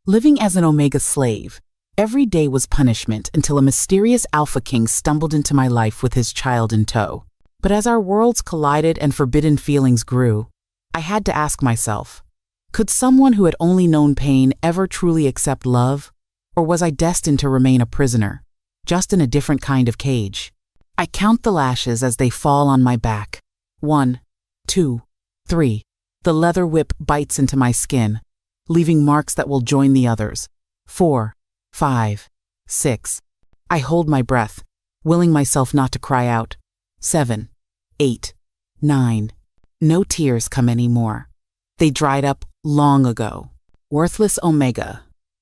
Living as an Omega slave, every day was punishment until a mysterious Alpha King stumbled into my life with his child in tow. But as our worlds collided and forbidden feelings grew, I had to ask myself, could someone who had only known pain ever truly accept love? Or was I destined to remain a prisoner, just in a different kind of cage? I count the lashes as they fall on my back. 1, 2, 3. The leather whip bites into my skin, leaving marks that will join the others. 4, 5, 6. I hold my breath, willing myself not to cry out. 7, 8, 9. No tears come anymore. They dried up long ago. Worthless Omega,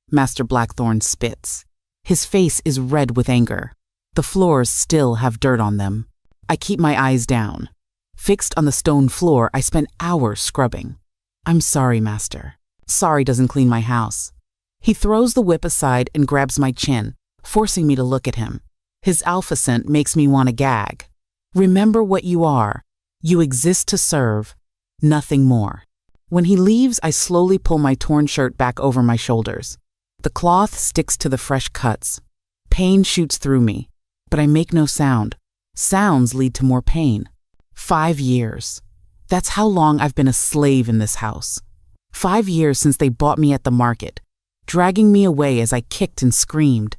Master Blackthorn spits. His face is red with anger. The floors still have dirt on them. I keep my eyes down. Fixed on the stone floor, I spent hours scrubbing. I'm sorry, Master. Sorry doesn't clean my house. He throws the whip aside and grabs my chin, forcing me to look at him. His alpha scent makes me want to gag. Remember what you are. You exist to serve, nothing more. When he leaves, I slowly pull my torn shirt back over my shoulders. The cloth sticks to the fresh cuts. Pain shoots through me, but I make no sound. Sounds lead to more pain. 5 years. That's how long I've been a slave in this house. 5 years since they bought me at the market, dragging me away as I kicked and screamed.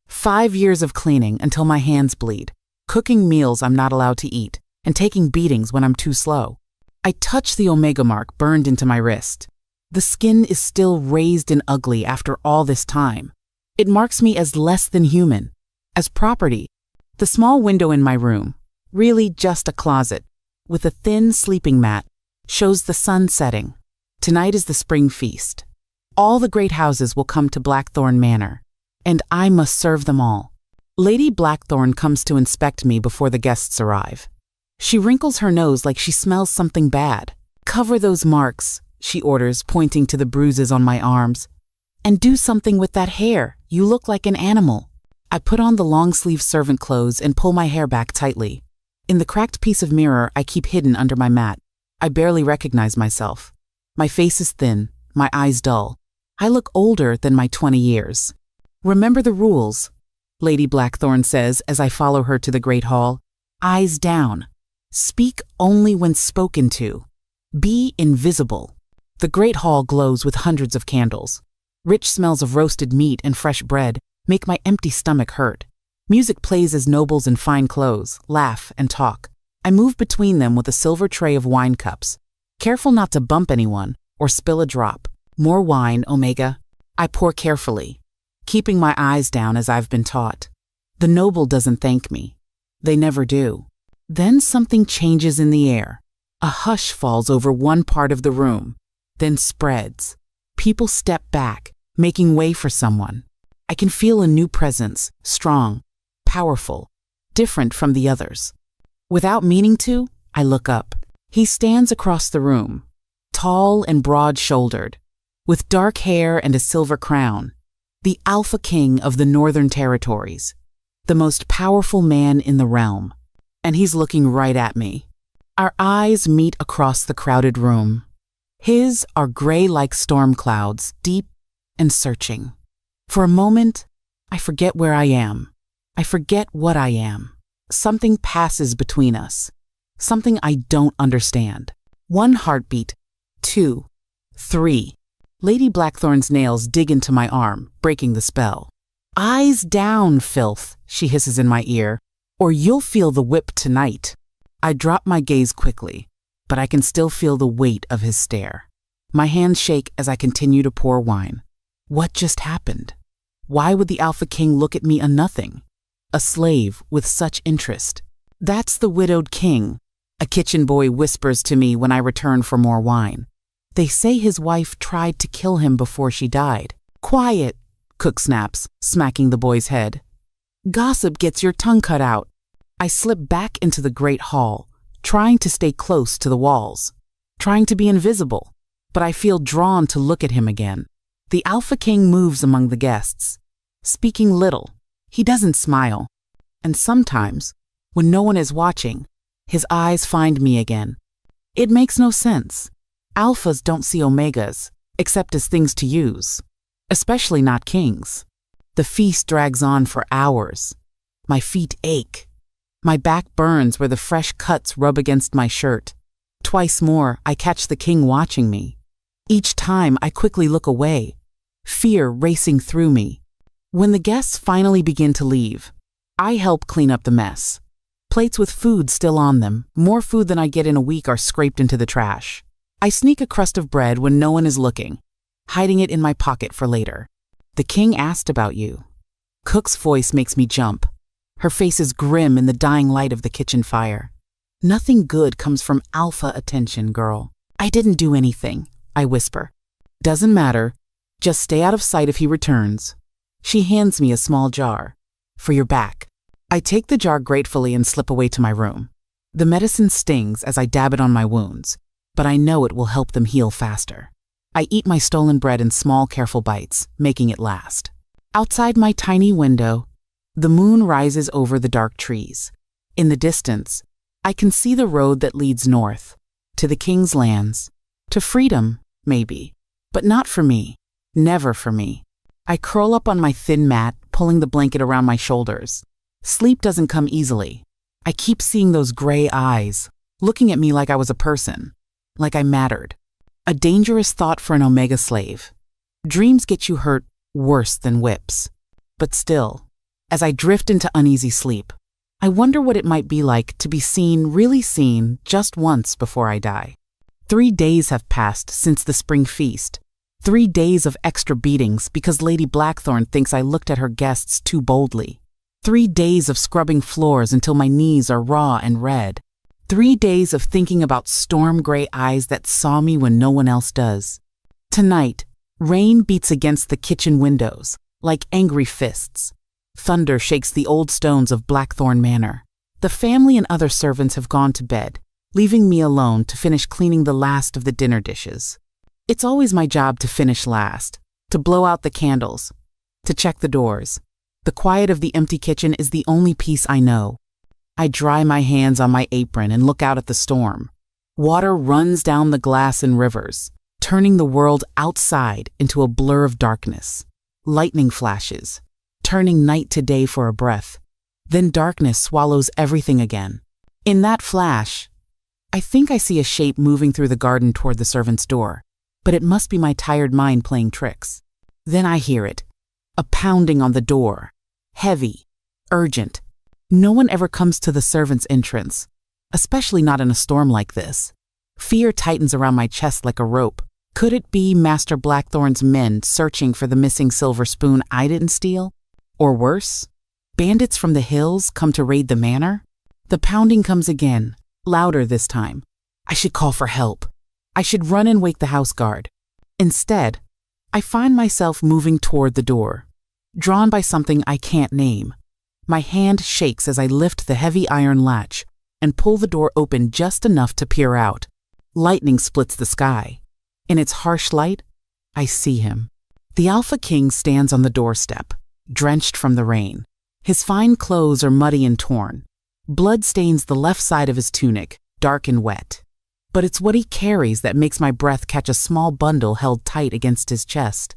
5 years of cleaning until my hands bleed, cooking meals I'm not allowed to eat, and taking beatings when I'm too slow. I touch the Omega mark burned into my wrist. The skin is still raised and ugly after all this time. It marks me as less than human, as property. The small window in my room, really just a closet, with a thin sleeping mat, shows the sun setting. Tonight is the spring feast. All the great houses will come to Blackthorn Manor, and I must serve them all. Lady Blackthorn comes to inspect me before the guests arrive. She wrinkles her nose like she smells something bad. Cover those marks, she orders, pointing to the bruises on my arms. And do something with that hair. You look like an animal. I put on the long-sleeve servant clothes and pull my hair back tightly. In the cracked piece of mirror I keep hidden under my mat, I barely recognize myself. My face is thin, my eyes dull. I look older than my 20 years. Remember the rules, Lady Blackthorn says as I follow her to the great hall. Eyes down. Speak only when spoken to. Be invisible. The great hall glows with hundreds of candles. Rich smells of roasted meat and fresh bread make my empty stomach hurt. Music plays as nobles in fine clothes laugh and talk. I move between them with a silver tray of wine cups, careful not to bump anyone or spill a drop. More wine, Omega. I pour carefully, keeping my eyes down as I've been taught. The noble doesn't thank me. They never do. Then something changes in the air. A hush falls over one part of the room, then spreads. People step back, making way for someone. I can feel a new presence, strong, powerful, different from the others. Without meaning to, I look up. He stands across the room, tall and broad-shouldered, with dark hair and a silver crown, the Alpha King of the Northern Territories, the most powerful man in the realm. And he's looking right at me. Our eyes meet across the crowded room. His are gray like storm clouds, deep and searching. For a moment, I forget where I am. I forget what I am. Something passes between us. Something I don't understand. 1 heartbeat, 2, 3. Lady Blackthorn's nails dig into my arm, breaking the spell. Eyes down, filth, she hisses in my ear, or you'll feel the whip tonight. I drop my gaze quickly, but I can still feel the weight of his stare. My hands shake as I continue to pour wine. What just happened? Why would the Alpha King look at me a nothing? A slave with such interest. That's the widowed king, a kitchen boy whispers to me when I return for more wine. They say his wife tried to kill him before she died. Quiet, Cook snaps, smacking the boy's head. Gossip gets your tongue cut out. I slip back into the great hall, trying to stay close to the walls, trying to be invisible, but I feel drawn to look at him again. The Alpha King moves among the guests, speaking little. He doesn't smile. And sometimes, when no one is watching, his eyes find me again. It makes no sense. Alphas don't see Omegas, except as things to use. especially not kings. The feast drags on for hours. My feet ache. My back burns where the fresh cuts rub against my shirt. Twice more, I catch the king watching me. Each time, I quickly look away, fear racing through me. When the guests finally begin to leave, I help clean up the mess. Plates with food still on them, more food than I get in a week, are scraped into the trash. I sneak a crust of bread when no one is looking, hiding it in my pocket for later. The king asked about you. Cook's voice makes me jump. Her face is grim in the dying light of the kitchen fire. Nothing good comes from alpha attention, girl. I didn't do anything, I whisper. Doesn't matter. Just stay out of sight if he returns. She hands me a small jar. For your back. I take the jar gratefully and slip away to my room. The medicine stings as I dab it on my wounds, but I know it will help them heal faster. I eat my stolen bread in small, careful bites, making it last. Outside my tiny window, the moon rises over the dark trees. In the distance, I can see the road that leads north, to the king's lands, to freedom, maybe, but not for me, never for me. I curl up on my thin mat, pulling the blanket around my shoulders. Sleep doesn't come easily. I keep seeing those gray eyes, looking at me like I was a person, like I mattered. A dangerous thought for an Omega slave. Dreams get you hurt worse than whips. But still, as I drift into uneasy sleep, I wonder what it might be like to be seen, really seen, just once before I die. 3 days have passed since the spring feast. 3 days of extra beatings because Lady Blackthorn thinks I looked at her guests too boldly. 3 days of scrubbing floors until my knees are raw and red. 3 days of thinking about storm gray eyes that saw me when no one else does. Tonight, rain beats against the kitchen windows like angry fists. Thunder shakes the old stones of Blackthorn Manor. The family and other servants have gone to bed, leaving me alone to finish cleaning the last of the dinner dishes. It's always my job to finish last, to blow out the candles, to check the doors. The quiet of the empty kitchen is the only peace I know. I dry my hands on my apron and look out at the storm. Water runs down the glass in rivers, turning the world outside into a blur of darkness. Lightning flashes, turning night to day for a breath. Then darkness swallows everything again. In that flash, I think I see a shape moving through the garden toward the servant's door, but it must be my tired mind playing tricks. Then I hear it, a pounding on the door, heavy, urgent. No one ever comes to the servant's entrance, especially not in a storm like this. Fear tightens around my chest like a rope. Could it be Master Blackthorn's men searching for the missing silver spoon I didn't steal? Or worse, bandits from the hills come to raid the manor? The pounding comes again, louder this time. I should call for help. I should run and wake the house guard. Instead, I find myself moving toward the door, drawn by something I can't name. My hand shakes as I lift the heavy iron latch and pull the door open just enough to peer out. Lightning splits the sky. In its harsh light, I see him. The Alpha King stands on the doorstep, drenched from the rain. His fine clothes are muddy and torn. Blood stains the left side of his tunic, dark and wet. But it's what he carries that makes my breath catch a small bundle held tight against his chest.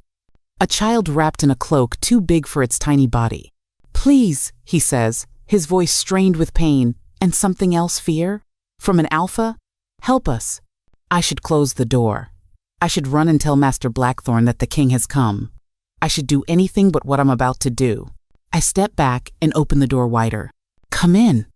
A child wrapped in a cloak too big for its tiny body. Please, he says, his voice strained with pain and something else, fear. From an alpha? Help us. I should close the door. I should run and tell Master Blackthorn that the king has come. I should do anything but what I'm about to do. I step back and open the door wider. Come in,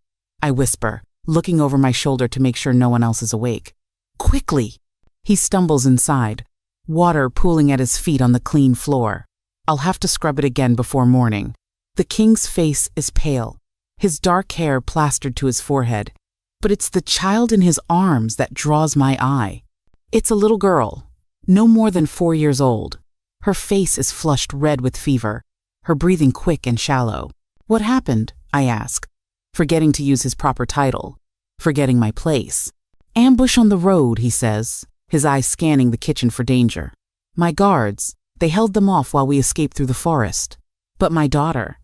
I whisper, looking over my shoulder to make sure no one else is awake. Quickly! He stumbles inside, water pooling at his feet on the clean floor. I'll have to scrub it again before morning. The king's face is pale, his dark hair plastered to his forehead, but it's the child in his arms that draws my eye. It's a little girl, no more than 4 years old. Her face is flushed red with fever, her breathing quick and shallow. What happened? I ask, forgetting to use his proper title, forgetting my place. Ambush on the road, he says, his eyes scanning the kitchen for danger. My guards, they held them off while we escaped through the forest. But my daughter,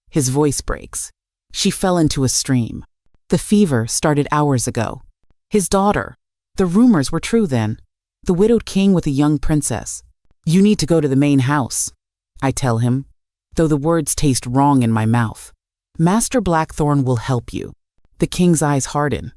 his voice breaks. She fell into a stream. The fever started hours ago. His daughter, the rumors were true then. The widowed king with a young princess. You need to go to the main house, I tell him, though the words taste wrong in my mouth. Master Blackthorn will help you. The king's eyes harden.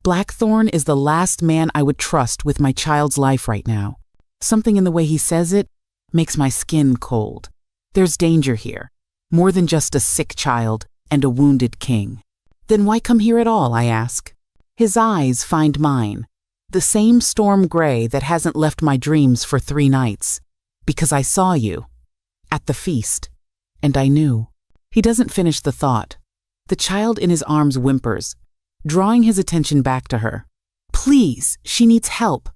Blackthorn is the last man I would trust with my child's life right now. Something in the way he says it makes my skin cold. There's danger here, more than just a sick child and a wounded king. Then why come here at all, I ask. His eyes find mine, the same storm gray that hasn't left my dreams for 3 nights. Because I saw you at the feast, and I knew. He doesn't finish the thought. The child in his arms whimpers, drawing his attention back to her. Please, she needs help.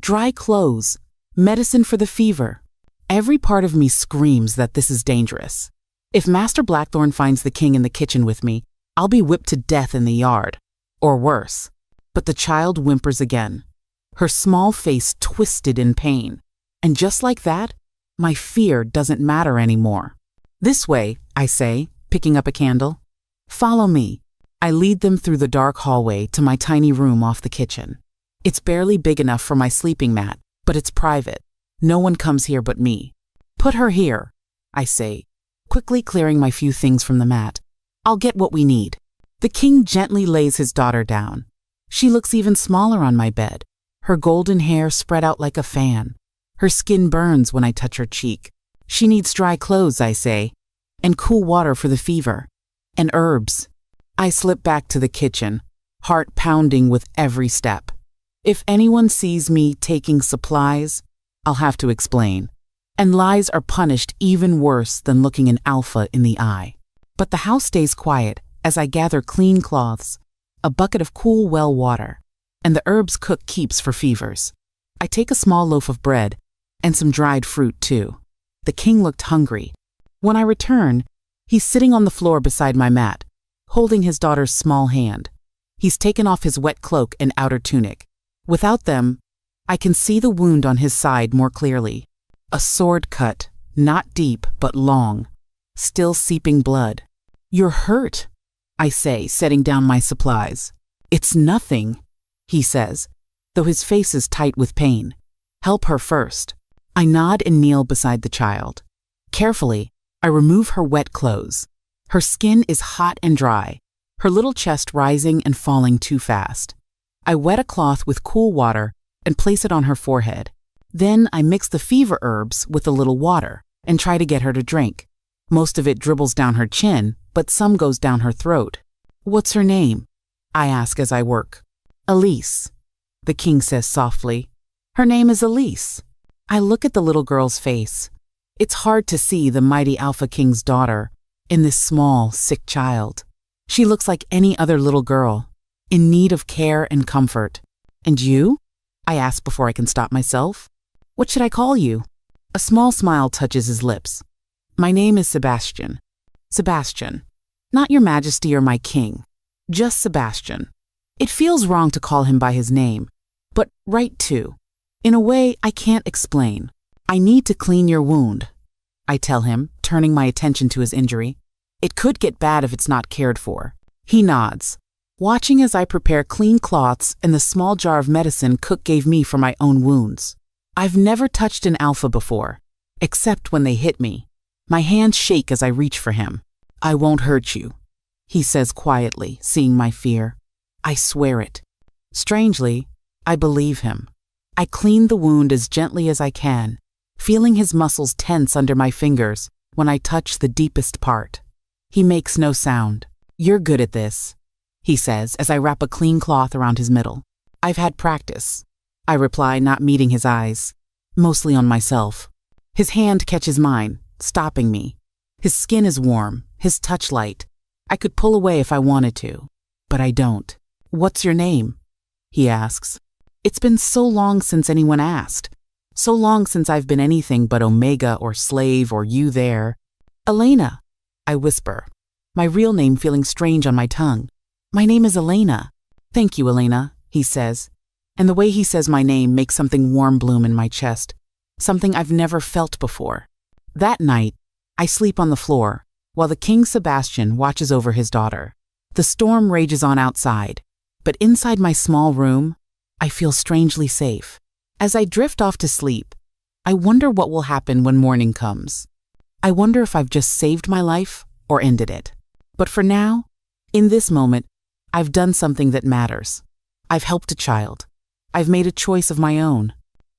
Dry clothes, medicine for the fever. Every part of me screams that this is dangerous. If Master Blackthorn finds the king in the kitchen with me, I'll be whipped to death in the yard, or worse. But the child whimpers again, her small face twisted in pain. And just like that, my fear doesn't matter anymore. This way, I say, picking up a candle. Follow me. I lead them through the dark hallway to my tiny room off the kitchen. It's barely big enough for my sleeping mat, but it's private. No one comes here but me. Put her here, I say, quickly clearing my few things from the mat. I'll get what we need. The king gently lays his daughter down. She looks even smaller on my bed, her golden hair spread out like a fan. Her skin burns when I touch her cheek. She needs dry clothes, I say, and cool water for the fever, and herbs. I slip back to the kitchen, heart pounding with every step. If anyone sees me taking supplies, I'll have to explain. And lies are punished even worse than looking an alpha in the eye. But the house stays quiet as I gather clean cloths, a bucket of cool well water, and the herbs cook keeps for fevers. I take a small loaf of bread and some dried fruit too. The king looked hungry. When I return, he's sitting on the floor beside my mat, holding his daughter's small hand. He's taken off his wet cloak and outer tunic. Without them, I can see the wound on his side more clearly. A sword cut, not deep but long, still seeping blood. You're hurt, I say, setting down my supplies. It's nothing, he says, though his face is tight with pain. Help her first. I nod and kneel beside the child. Carefully, I remove her wet clothes. Her skin is hot and dry, her little chest rising and falling too fast. I wet a cloth with cool water and place it on her forehead. Then I mix the fever herbs with a little water and try to get her to drink. Most of it dribbles down her chin, but some goes down her throat. What's her name? I ask as I work. Elise, the king says softly. Her name is Elise. I look at the little girl's face. It's hard to see the mighty Alpha King's daughter in this small, sick child. She looks like any other little girl, in need of care and comfort. And you? I ask before I can stop myself. What should I call you? A small smile touches his lips. My name is Sebastian. Sebastian. Not your majesty or my king. Just Sebastian. It feels wrong to call him by his name, but right too. In a way I can't explain. I need to clean your wound, I tell him, turning my attention to his injury. It could get bad if it's not cared for. He nods, watching as I prepare clean cloths and the small jar of medicine Cook gave me for my own wounds. I've never touched an alpha before, except when they hit me. My hands shake as I reach for him. I won't hurt you, he says quietly, seeing my fear. I swear it. Strangely, I believe him. I clean the wound as gently as I can, feeling his muscles tense under my fingers when I touch the deepest part. He makes no sound. You're good at this, he says as I wrap a clean cloth around his middle. I've had practice, I reply, not meeting his eyes, mostly on myself. His hand catches mine, stopping me. His skin is warm, his touch light. I could pull away if I wanted to, but I don't. What's your name? He asks. It's been so long since anyone asked. So long since I've been anything but Omega or slave or you there. Elena, I whisper, my real name feeling strange on my tongue. My name is Elena. Thank you, Elena, he says. And the way he says my name makes something warm bloom in my chest, something I've never felt before. That night, I sleep on the floor, while the King Sebastian watches over his daughter. The storm rages on outside, but inside my small room, I feel strangely safe. As I drift off to sleep, I wonder what will happen when morning comes. I wonder if I've just saved my life or ended it. But for now, in this moment, I've done something that matters. I've helped a child. I've made a choice of my own.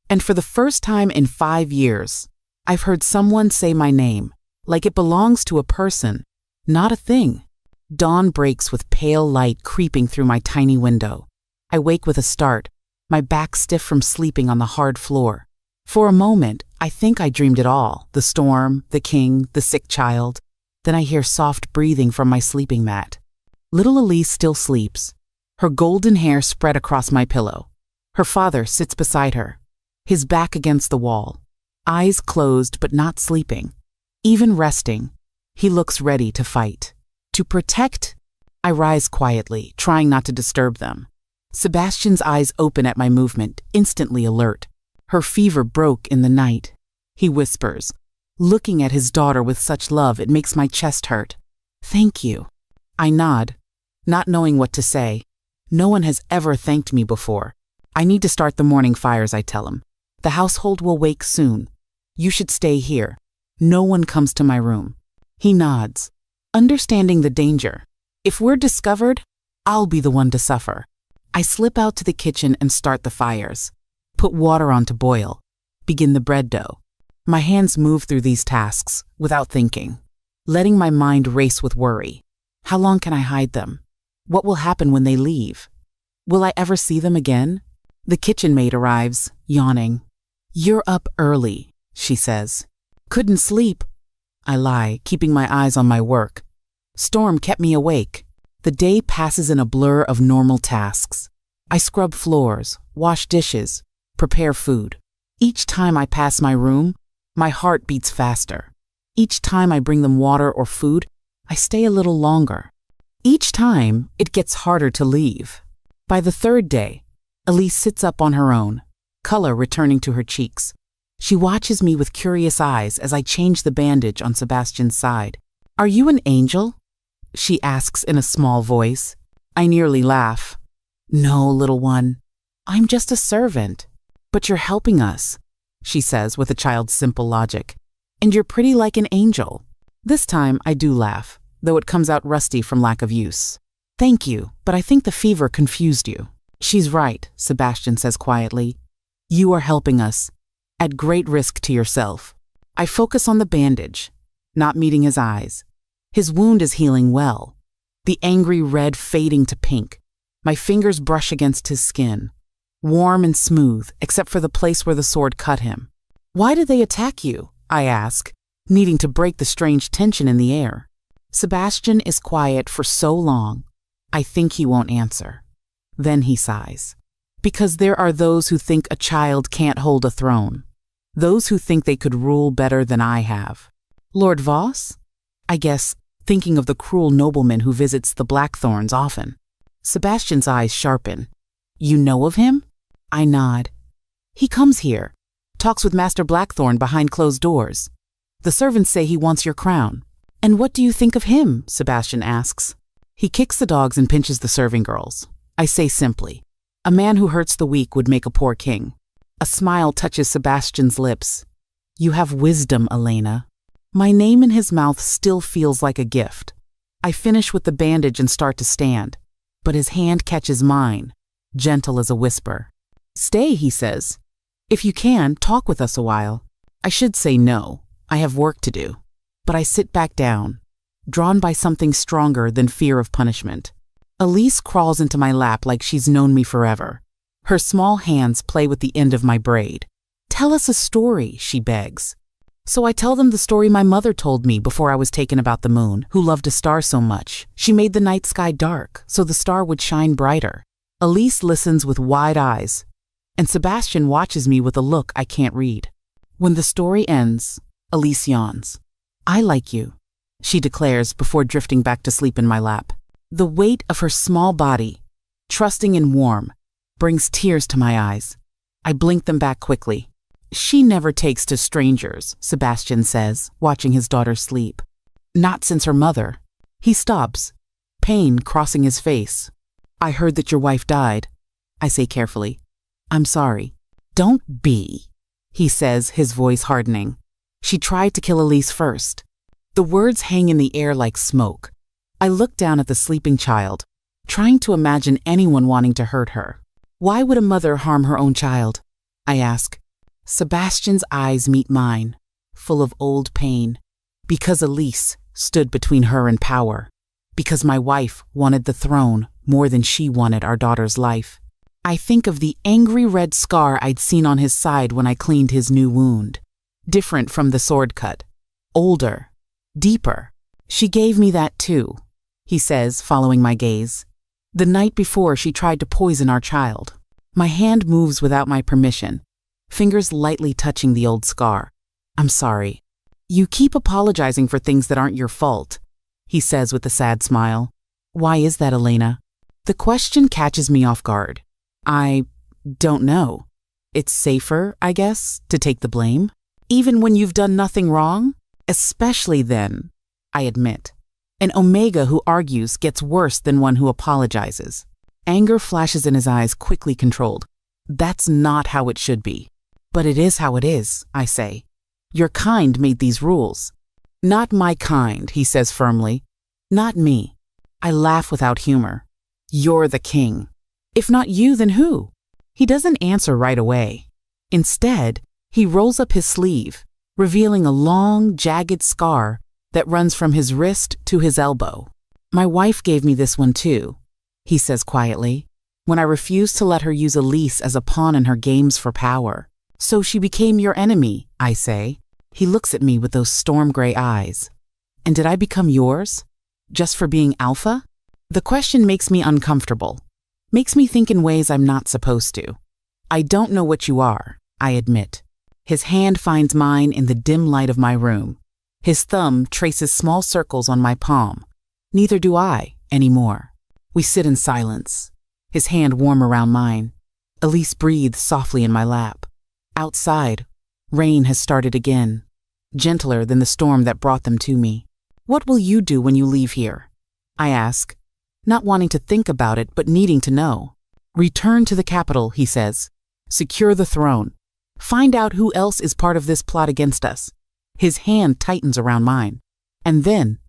And for the first time in 5 years, I've heard someone say my name, like it belongs to a person, not a thing. Dawn breaks with pale light creeping through my tiny window. I wake with a start, my back stiff from sleeping on the hard floor. For a moment, I think I dreamed it all, the storm, the king, the sick child. Then I hear soft breathing from my sleeping mat. Little Elise still sleeps, her golden hair spread across my pillow. Her father sits beside her, his back against the wall, eyes closed but not sleeping. Even resting, he looks ready to fight. To protect, I rise quietly, trying not to disturb them. Sebastian's eyes open at my movement, instantly alert. Her fever broke in the night. He whispers, looking at his daughter with such love it makes my chest hurt. Thank you. I nod, not knowing what to say. No one has ever thanked me before. I need to start the morning fires, I tell him. The household will wake soon. You should stay here. No one comes to my room. He nods, understanding the danger. If we're discovered, I'll be the one to suffer. I slip out to the kitchen and start the fires. Put water on to boil. Begin the bread dough. My hands move through these tasks without thinking, letting my mind race with worry. How long can I hide them? What will happen when they leave? Will I ever see them again? The kitchen maid arrives, yawning. You're up early, she says. Couldn't sleep. I lie, keeping my eyes on my work. Storm kept me awake. The day passes in a blur of normal tasks. I scrub floors, wash dishes, prepare food. Each time I pass my room, my heart beats faster. Each time I bring them water or food, I stay a little longer. Each time, it gets harder to leave. By the third day, Elise sits up on her own, color returning to her cheeks. She watches me with curious eyes as I change the bandage on Sebastian's side. Are you an angel? She asks in a small voice. I nearly laugh. No, little one. I'm just a servant. But you're helping us, she says with a child's simple logic. And you're pretty like an angel. This time I do laugh, though it comes out rusty from lack of use. Thank you, but I think the fever confused you. She's right, Sebastian says quietly. You are helping us, at great risk to yourself. I focus on the bandage, not meeting his eyes. His wound is healing well, the angry red fading to pink. My fingers brush against his skin, warm and smooth, except for the place where the sword cut him. Why did they attack you? I ask, needing to break the strange tension in the air. Sebastian is quiet for so long, I think he won't answer. Then he sighs. Because there are those who think a child can't hold a throne. Those who think they could rule better than I have. Lord Voss? I guess, thinking of the cruel nobleman who visits the Blackthorns often. Sebastian's eyes sharpen. You know of him? I nod. He comes here, talks with Master Blackthorn behind closed doors. The servants say he wants your crown. And what do you think of him? Sebastian asks. He kicks the dogs and pinches the serving girls. I say simply, a man who hurts the weak would make a poor king. A smile touches Sebastian's lips. You have wisdom, Elena. My name in his mouth still feels like a gift. I finish with the bandage and start to stand, but his hand catches mine, gentle as a whisper. Stay, he says. If you can, talk with us a while. I should say no. I have work to do. But I sit back down, drawn by something stronger than fear of punishment. Elise crawls into my lap like she's known me forever. Her small hands play with the end of my braid. Tell us a story, she begs. So I tell them the story my mother told me before I was taken about the moon, who loved a star so much. She made the night sky dark, so the star would shine brighter. Elise listens with wide eyes, and Sebastian watches me with a look I can't read. When the story ends, Elise yawns. I like you, she declares before drifting back to sleep in my lap. The weight of her small body, trusting and warm, brings tears to my eyes. I blink them back quickly. She never takes to strangers, Sebastian says, watching his daughter sleep. Not since her mother. He stops, pain crossing his face. I heard that your wife died. I say carefully. I'm sorry. Don't be. he says, his voice hardening. She tried to kill Elise first. The words hang in the air like smoke. I look down at the sleeping child, trying to imagine anyone wanting to hurt her. Why would a mother harm her own child? I ask. Sebastian's eyes meet mine, full of old pain. Because Elise stood between her and power. Because my wife wanted the throne more than she wanted our daughter's life. I think of the angry red scar I'd seen on his side when I cleaned his new wound. Different from the sword cut. Older. Deeper. She gave me that too, he says, following my gaze. The night before she tried to poison our child. My hand moves without my permission, fingers lightly touching the old scar. I'm sorry. You keep apologizing for things that aren't your fault, he says with a sad smile. Why is that, Elena? The question catches me off guard. I don't know. It's safer, I guess, to take the blame. Even when you've done nothing wrong? Especially then, I admit. An Omega who argues gets worse than one who apologizes. Anger flashes in his eyes, quickly controlled. That's not how it should be. But it is how it is, I say. Your kind made these rules. Not my kind, he says firmly. Not me. I laugh without humor. You're the king. If not you, then who? He doesn't answer right away. Instead, he rolls up his sleeve, revealing a long, jagged scar that runs from his wrist to his elbow. My wife gave me this one too, he says quietly, when I refused to let her use Elise as a pawn in her games for power. So she became your enemy, I say. He looks at me with those storm gray eyes. And did I become yours? Just for being alpha? The question makes me uncomfortable. Makes me think in ways I'm not supposed to. I don't know what you are, I admit. His hand finds mine in the dim light of my room. His thumb traces small circles on my palm. Neither do I anymore. We sit in silence, his hand warm around mine. Elise breathes softly in my lap. Outside, rain has started again, gentler than the storm that brought them to me. What will you do when you leave here? I ask, not wanting to think about it but needing to know. Return to the capital, he says. Secure the throne. Find out who else is part of this plot against us. His hand tightens around mine. And then,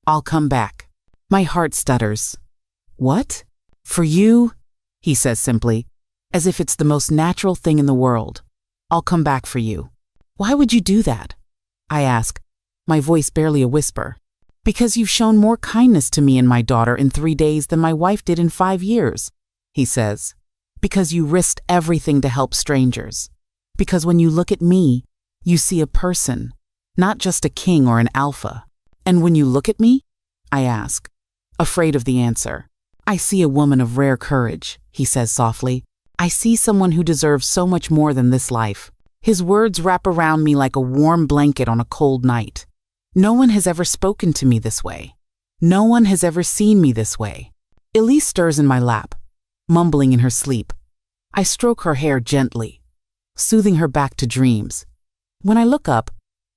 I'll come back. My heart stutters. What? For you? He says simply, as if it's the most natural thing in the world. I'll come back for you. Why would you do that? I ask, my voice barely a whisper. Because you've shown more kindness to me and my daughter in 3 days than my wife did in 5 years, he says. Because you risked everything to help strangers. Because when you look at me, you see a person, not just a king or an alpha. And when you look at me, I ask, afraid of the answer. I see a woman of rare courage, he says softly. I see someone who deserves so much more than this life. His words wrap around me like a warm blanket on a cold night. No one has ever spoken to me this way. No one has ever seen me this way. Elise stirs in my lap, mumbling in her sleep. I stroke her hair gently, soothing her back to dreams. When I look up,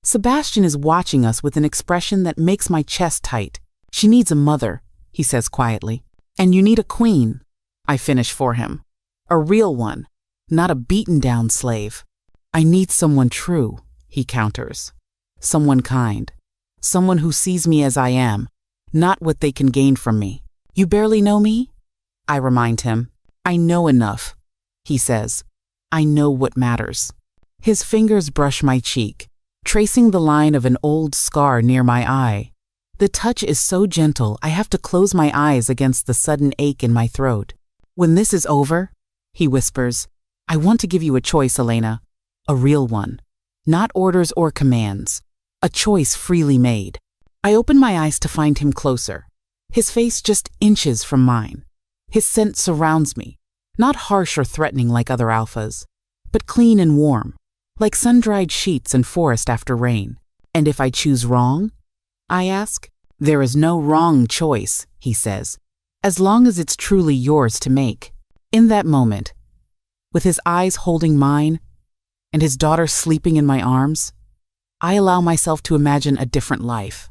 Sebastian is watching us with an expression that makes my chest tight. She needs a mother, he says quietly. And you need a queen, I finish for him. A real one, not a beaten-down slave. I need someone true, he counters. Someone kind. Someone who sees me as I am, not what they can gain from me. You barely know me? I remind him. I know enough, he says. I know what matters. His fingers brush my cheek, tracing the line of an old scar near my eye. The touch is so gentle I have to close my eyes against the sudden ache in my throat. When this is over, he whispers, I want to give you a choice, Elena. A real one. Not orders or commands. A choice freely made. I open my eyes to find him closer. His face just inches from mine. His scent surrounds me, not harsh or threatening like other alphas, but clean and warm, like sun-dried sheets in forest after rain. And if I choose wrong? I ask. There is no wrong choice, he says, as long as it's truly yours to make. In that moment, with his eyes holding mine and his daughter sleeping in my arms, I allow myself to imagine a different life.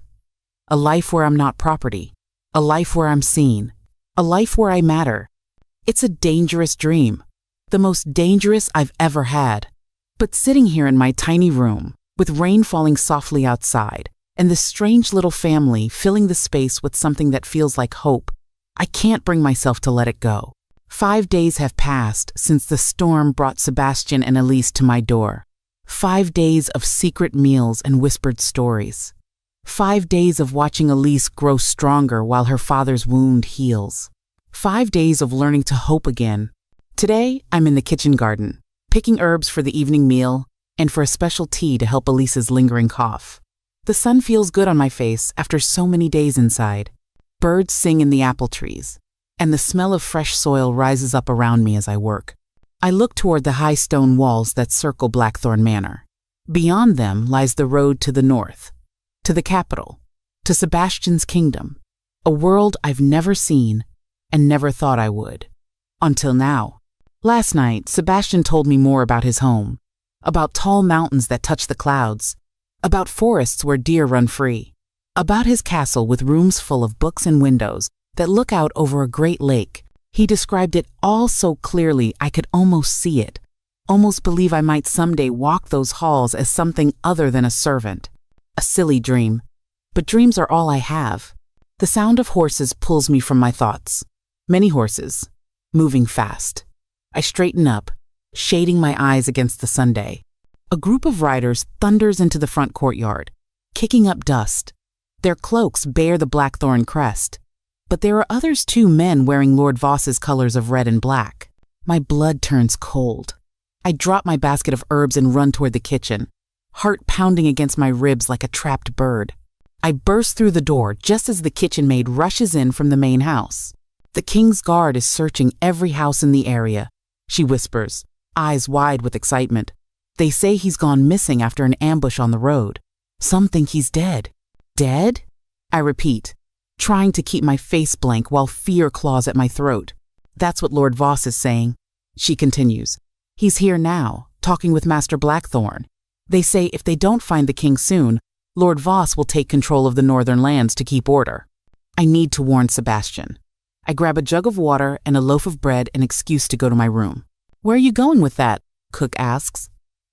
A life where I'm not property. A life where I'm seen. A life where I matter. It's a dangerous dream. The most dangerous I've ever had. But sitting here in my tiny room, with rain falling softly outside, and this strange little family filling the space with something that feels like hope, I can't bring myself to let it go. 5 days have passed since the storm brought Sebastian and Elise to my door. 5 days of secret meals and whispered stories. 5 days of watching Elise grow stronger while her father's wound heals. 5 days of learning to hope again. Today, I'm in the kitchen garden, picking herbs for the evening meal and for a special tea to help Elise's lingering cough. The sun feels good on my face after so many days inside. Birds sing in the apple trees, and the smell of fresh soil rises up around me as I work. I look toward the high stone walls that circle Blackthorn Manor. Beyond them lies the road to the north, to the capital, to Sebastian's kingdom, a world I've never seen and never thought I would. Until now. Last night, Sebastian told me more about his home, about tall mountains that touch the clouds, about forests where deer run free, about his castle with rooms full of books and windows that look out over a great lake. He described it all so clearly I could almost see it, almost believe I might someday walk those halls as something other than a servant. A silly dream, but dreams are all I have. The sound of horses pulls me from my thoughts. Many horses, moving fast. I straighten up, shading my eyes against the Sunday. A group of riders thunders into the front courtyard, kicking up dust. Their cloaks bear the Blackthorn crest. But there are others too, men wearing Lord Voss's colors of red and black. My blood turns cold. I drop my basket of herbs and run toward the kitchen, heart pounding against my ribs like a trapped bird. I burst through the door just as the kitchen maid rushes in from the main house. The King's Guard is searching every house in the area, she whispers, eyes wide with excitement. They say he's gone missing after an ambush on the road. Some think he's dead. Dead? I repeat, trying to keep my face blank while fear claws at my throat. That's what Lord Voss is saying. She continues. He's here now, talking with Master Blackthorn. They say if they don't find the king soon, Lord Voss will take control of the northern lands to keep order. I need to warn Sebastian. I grab a jug of water and a loaf of bread, an excuse to go to my room. Where are you going with that? Cook asks,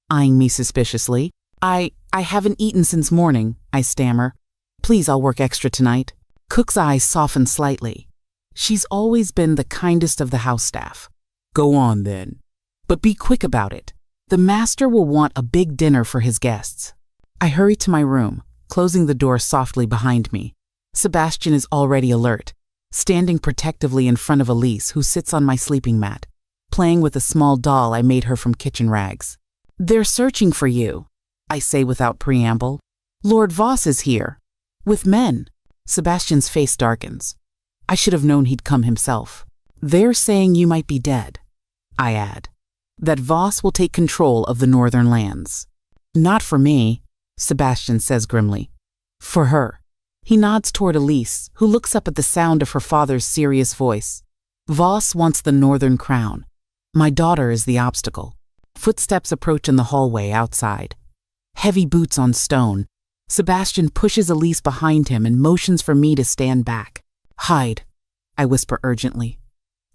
eyeing me suspiciously. I haven't eaten since morning, I stammer. Please, I'll work extra tonight. Cook's eyes soften slightly. She's always been the kindest of the house staff. Go on then. But be quick about it. The master will want a big dinner for his guests. I hurry to my room, closing the door softly behind me. Sebastian is already alert, standing protectively in front of Elise, who sits on my sleeping mat, playing with a small doll I made her from kitchen rags. They're searching for you, I say without preamble. Lord Voss is here. With men. Sebastian's face darkens. I should have known he'd come himself. They're saying you might be dead, I add. That Voss will take control of the northern lands. Not for me, Sebastian says grimly. For her. He nods toward Elise, who looks up at the sound of her father's serious voice. Voss wants the northern crown. My daughter is the obstacle. Footsteps approach in the hallway outside. Heavy boots on stone. Sebastian pushes Elise behind him and motions for me to stand back. Hide, I whisper urgently.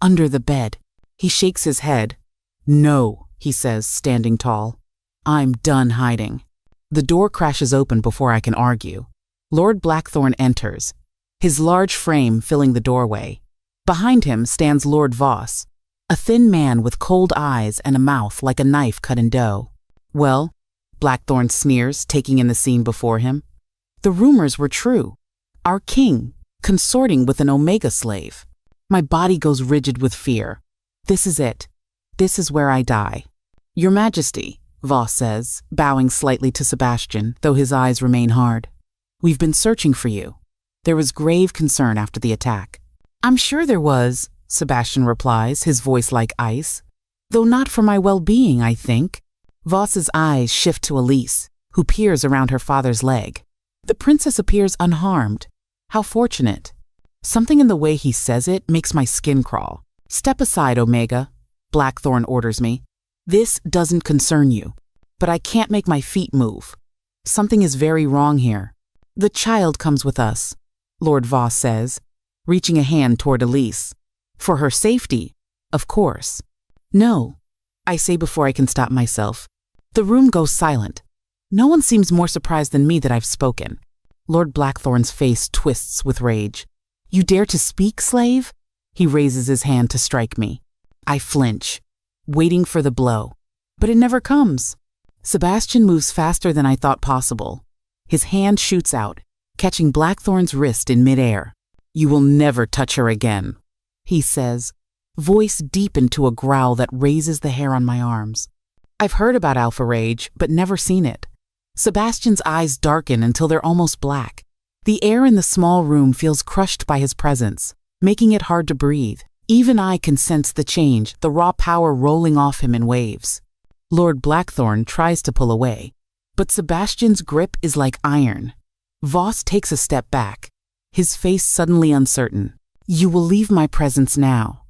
Under the bed. He shakes his head. No, he says, standing tall. I'm done hiding. The door crashes open before I can argue. Lord Blackthorn enters, his large frame filling the doorway. Behind him stands Lord Voss, a thin man with cold eyes and a mouth like a knife cut in dough. Well, Blackthorn sneers, taking in the scene before him. The rumors were true. Our king, consorting with an Omega slave. My body goes rigid with fear. This is it. This is where I die. Your Majesty, Voss says, bowing slightly to Sebastian, though his eyes remain hard. We've been searching for you. There was grave concern after the attack. I'm sure there was, Sebastian replies, his voice like ice. Though not for my well-being, I think. Voss's eyes shift to Elise, who peers around her father's leg. The princess appears unharmed. How fortunate. Something in the way he says it makes my skin crawl. Step aside, Omega, Blackthorn orders me. This doesn't concern you. But I can't make my feet move. Something is very wrong here. The child comes with us, Lord Voss says, reaching a hand toward Elise. For her safety, of course. No, I say before I can stop myself. The room goes silent. No one seems more surprised than me that I've spoken. Lord Blackthorn's face twists with rage. You dare to speak, slave? He raises his hand to strike me. I flinch, waiting for the blow. But it never comes. Sebastian moves faster than I thought possible. His hand shoots out, catching Blackthorn's wrist in midair. You will never touch her again, he says, voice deepened to a growl that raises the hair on my arms. I've heard about alpha rage, but never seen it. Sebastian's eyes darken until they're almost black. The air in the small room feels crushed by his presence, making it hard to breathe. Even I can sense the change, the raw power rolling off him in waves. Lord Blackthorn tries to pull away, but Sebastian's grip is like iron. Voss takes a step back, his face suddenly uncertain. You will leave my presence now,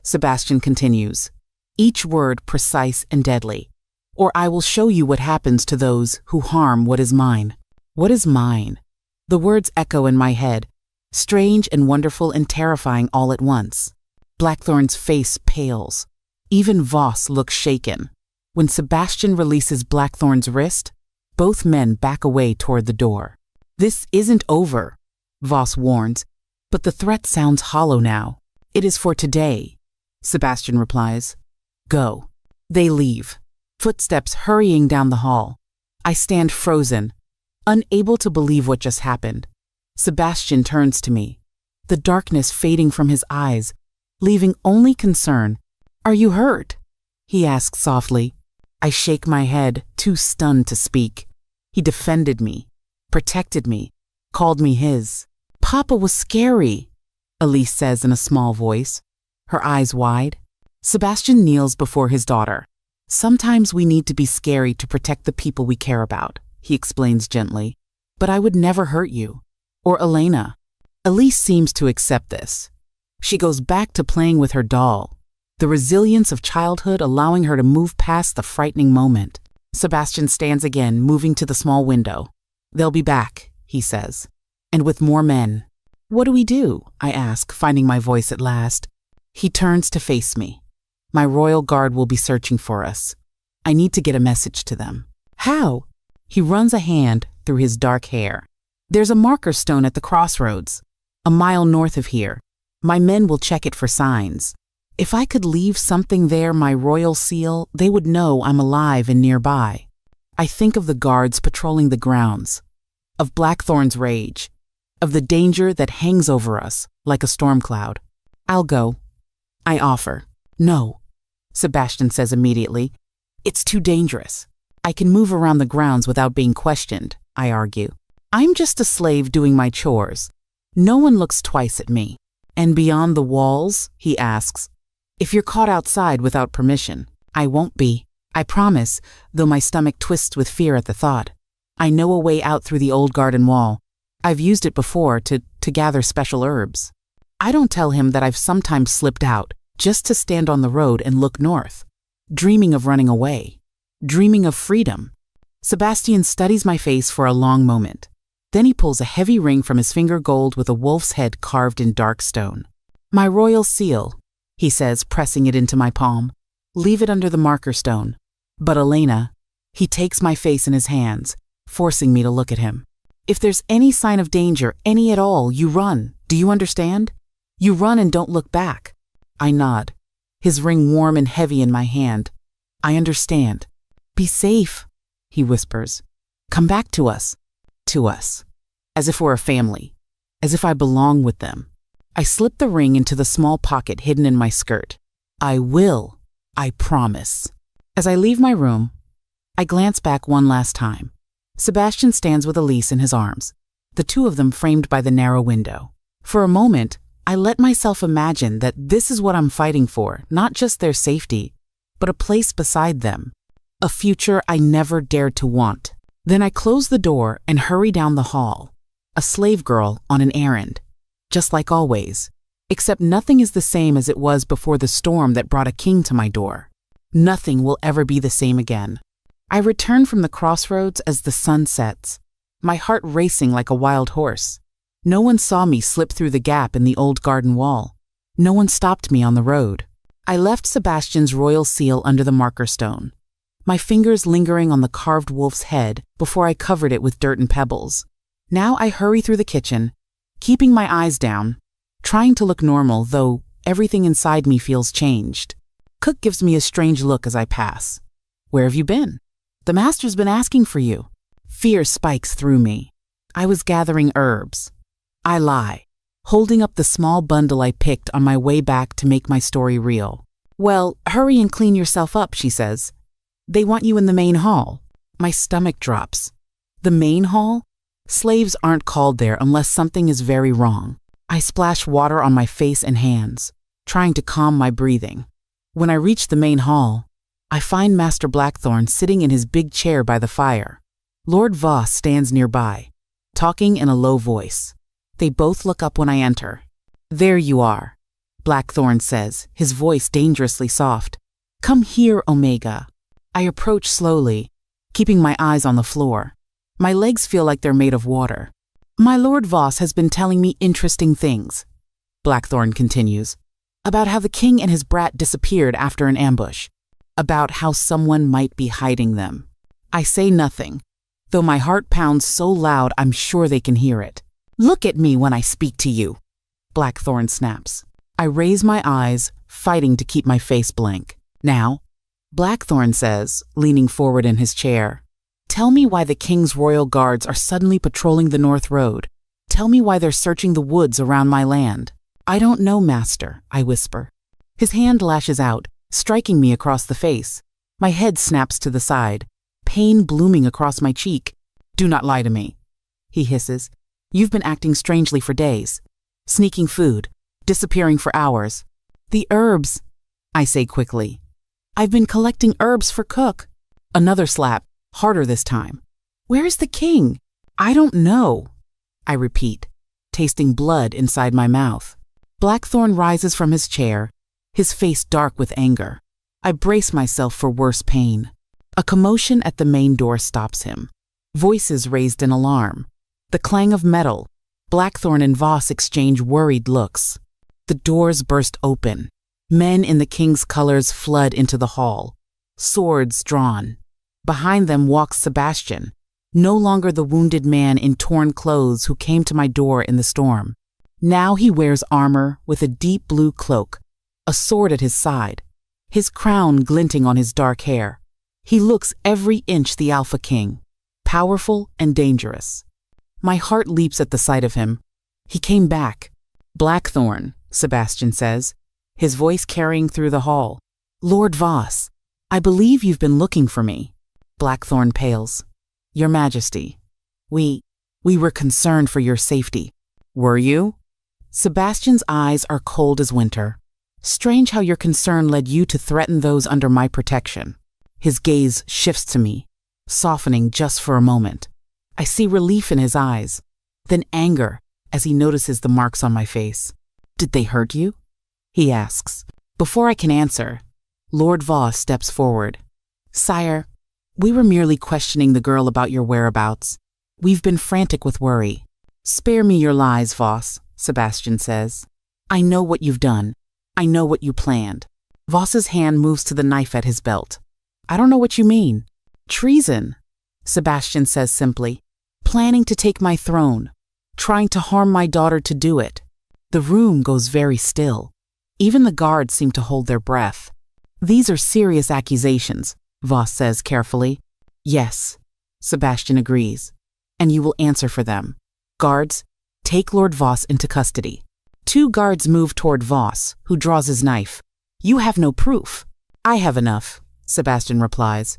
Sebastian continues, each word precise and deadly, or I will show you what happens to those who harm what is mine. What is mine? The words echo in my head, strange and wonderful and terrifying all at once. Blackthorn's face pales. Even Voss looks shaken. When Sebastian releases Blackthorn's wrist, both men back away toward the door. This isn't over, Voss warns, but the threat sounds hollow now. It is for today, Sebastian replies. Go. They leave. Footsteps hurrying down the hall. I stand frozen, unable to believe what just happened. Sebastian turns to me, the darkness fading from his eyes, leaving only concern. Are you hurt? He asks softly. I shake my head, too stunned to speak. He defended me, protected me, called me his. Papa was scary, Elise says in a small voice, her eyes wide. Sebastian kneels before his daughter. Sometimes we need to be scary to protect the people we care about, he explains gently. But I would never hurt you. Or Elena. Elise seems to accept this. She goes back to playing with her doll, the resilience of childhood allowing her to move past the frightening moment. Sebastian stands again, moving to the small window. They'll be back, he says, and with more men. What do we do? I ask, finding my voice at last. He turns to face me. My royal guard will be searching for us. I need to get a message to them. How? He runs a hand through his dark hair. There's a marker stone at the crossroads, a mile north of here. My men will check it for signs. If I could leave something there, my royal seal, they would know I'm alive and nearby. I think of the guards patrolling the grounds, of Blackthorn's rage, of the danger that hangs over us like a storm cloud. I'll go. I offer. No, Sebastian says immediately. It's too dangerous. I can move around the grounds without being questioned, I argue. I'm just a slave doing my chores. No one looks twice at me. And beyond the walls, he asks, if you're caught outside without permission, I won't be. I promise, though my stomach twists with fear at the thought. I know a way out through the old garden wall. I've used it before to gather special herbs. I don't tell him that I've sometimes slipped out just to stand on the road and look north, dreaming of running away, dreaming of freedom. Sebastian studies my face for a long moment. Then he pulls a heavy ring from his finger gold with a wolf's head carved in dark stone. My royal seal, he says, pressing it into my palm. Leave it under the marker stone. But Elena, he takes my face in his hands, forcing me to look at him. If there's any sign of danger, any at all, you run. Do you understand? You run and don't look back. I nod, his ring warm and heavy in my hand. I understand. Be safe, he whispers. Come back to us. To us. As if we're a family. As if I belong with them. I slip the ring into the small pocket hidden in my skirt. I will. I promise. As I leave my room, I glance back one last time. Sebastian stands with Elise in his arms, the two of them framed by the narrow window. For a moment, I let myself imagine that this is what I'm fighting for, not just their safety, but a place beside them, a future I never dared to want. Then I close the door and hurry down the hall, a slave girl on an errand, just like always, except nothing is the same as it was before the storm that brought a king to my door. Nothing will ever be the same again. I return from the crossroads as the sun sets, my heart racing like a wild horse. No one saw me slip through the gap in the old garden wall. No one stopped me on the road. I left Sebastian's royal seal under the marker stone. my fingers lingering on the carved wolf's head before I covered it with dirt and pebbles. Now I hurry through the kitchen, keeping my eyes down, trying to look normal, though everything inside me feels changed. Cook gives me a strange look as I pass. "Where have you been?" "The master's been asking for you." Fear spikes through me. "I was gathering herbs." I lie, holding up the small bundle I picked on my way back to make my story real. "Well, hurry and clean yourself up," she says. "They want you in the main hall." My stomach drops. The main hall? Slaves aren't called there unless something is very wrong. I splash water on my face and hands, trying to calm my breathing. When I reach the main hall, I find Master Blackthorn sitting in his big chair by the fire. Lord Voss stands nearby, talking in a low voice. They both look up when I enter. "There you are," Blackthorn says, his voice dangerously soft. "Come here, Omega." I approach slowly, keeping my eyes on the floor. My legs feel like they're made of water. "My Lord Voss has been telling me interesting things," Blackthorn continues, "about how the king and his brat disappeared after an ambush, about how someone might be hiding them." I say nothing, though my heart pounds so loud I'm sure they can hear it. "Look at me when I speak to you," Blackthorn snaps. I raise my eyes, fighting to keep my face blank. "Now," Blackthorn says, leaning forward in his chair, "tell me why the king's royal guards are suddenly patrolling the North Road. Tell me why they're searching the woods around my land." "I don't know, master," I whisper. His hand lashes out, striking me across the face. My head snaps to the side, pain blooming across my cheek. "Do not lie to me," he hisses. "You've been acting strangely for days, sneaking food, disappearing for hours." "The herbs," I say quickly. "I've been collecting herbs for Cook." Another slap, harder this time. "Where is the king?" "I don't know," I repeat, tasting blood inside my mouth. Blackthorn rises from his chair, his face dark with anger. I brace myself for worse pain. A commotion at the main door stops him. Voices raised in alarm. The clang of metal. Blackthorn and Voss exchange worried looks. The doors burst open. Men in the king's colors flood into the hall, swords drawn. Behind them walks Sebastian, no longer the wounded man in torn clothes who came to my door in the storm. Now he wears armor with a deep blue cloak, a sword at his side, his crown glinting on his dark hair. He looks every inch the Alpha King, powerful and dangerous. My heart leaps at the sight of him. He came back. "Blackthorn," Sebastian says, his voice carrying through the hall. "Lord Voss, I believe you've been looking for me." Blackthorn pales. "Your Majesty, we were concerned for your safety." "Were you?" Sebastian's eyes are cold as winter. "Strange how your concern led you to threaten those under my protection." His gaze shifts to me, softening just for a moment. I see relief in his eyes, then anger as he notices the marks on my face. "Did they hurt you?" he asks. Before I can answer, Lord Voss steps forward. "Sire, we were merely questioning the girl about your whereabouts. We've been frantic with worry." "Spare me your lies, Voss," Sebastian says. "I know what you've done. I know what you planned." Voss's hand moves to the knife at his belt. "I don't know what you mean." "Treason," Sebastian says simply. "Planning to take my throne. Trying to harm my daughter to do it." The room goes very still. Even the guards seem to hold their breath. "These are serious accusations," Voss says carefully. "Yes," Sebastian agrees. "And you will answer for them. Guards, take Lord Voss into custody." 2 guards move toward Voss, who draws his knife. "You have no proof." "I have enough," Sebastian replies.